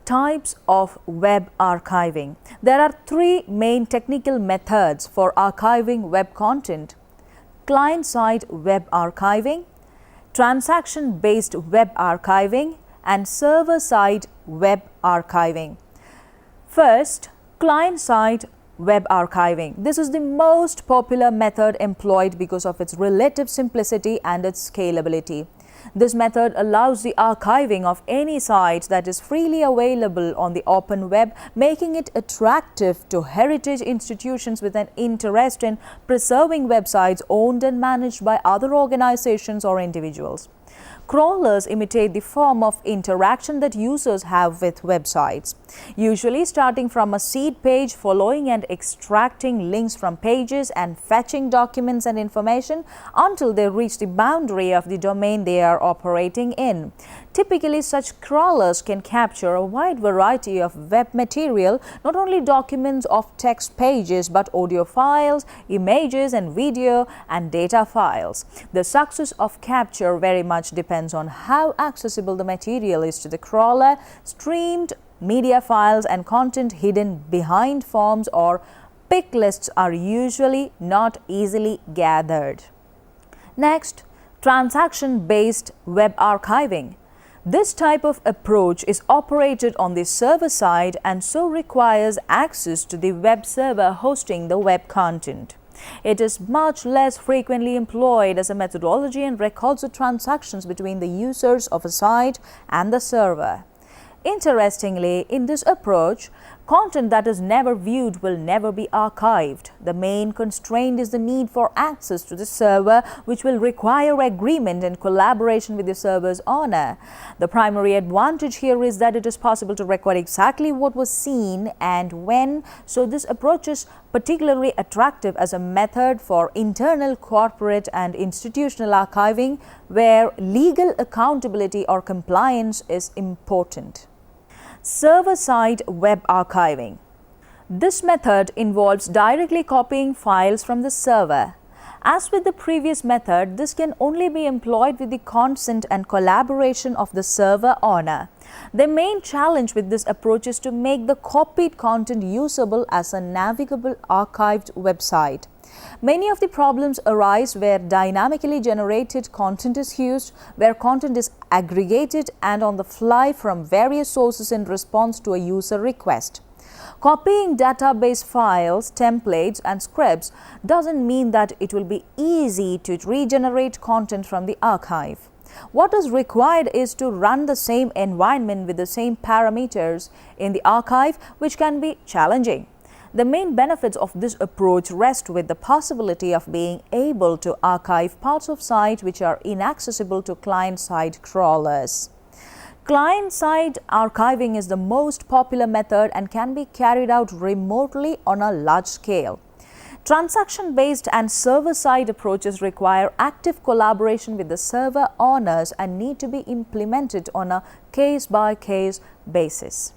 Types of web archiving. There are three main technical methods for archiving web content: client-side web archiving, transaction-based web archiving, and server-side web archiving. First, client-side web archiving. This is the most popular method employed because of its relative simplicity and its scalability. This method allows the archiving of any site that is freely available on the open web, making it attractive to heritage institutions with an interest in preserving websites owned and managed by other organizations or individuals. Crawlers imitate the form of interaction that users have with websites, usually starting from a seed page, following and extracting links from pages and fetching documents and information until they reach the boundary of the domain they are operating in. Typically, such crawlers can capture a wide variety of web material, not only documents of text pages, but audio files, images and video and data files. The success of capture very much depends on how accessible the material is to the crawler. Streamed media files and content hidden behind forms or pick lists are usually not easily gathered. Next, transaction-based web archiving. This type of approach is operated on the server side and so requires access to the web server hosting the web content. It is much less frequently employed as a methodology and records the transactions between the users of a site and the server. Interestingly, in this approach, content that is never viewed will never be archived. The main constraint is the need for access to the server, which will require agreement and collaboration with the server's owner. The primary advantage here is that it is possible to record exactly what was seen and when, so this approach is particularly attractive as a method for internal corporate and institutional archiving, where legal accountability or compliance is important. Server-side web archiving. This method involves directly copying files from the server. As with the previous method, this can only be employed with the consent and collaboration of the server owner. The main challenge with this approach is to make the copied content usable as a navigable archived website. Many of the problems arise where dynamically generated content is used, where content is aggregated and on the fly from various sources in response to a user request. Copying database files, templates and scripts doesn't mean that it will be easy to regenerate content from the archive. What is required is to run the same environment with the same parameters in the archive, which can be challenging. The main benefits of this approach rest with the possibility of being able to archive parts of sites which are inaccessible to client-side crawlers. Client-side archiving is the most popular method and can be carried out remotely on a large scale. Transaction-based and server-side approaches require active collaboration with the server owners and need to be implemented on a case-by-case basis.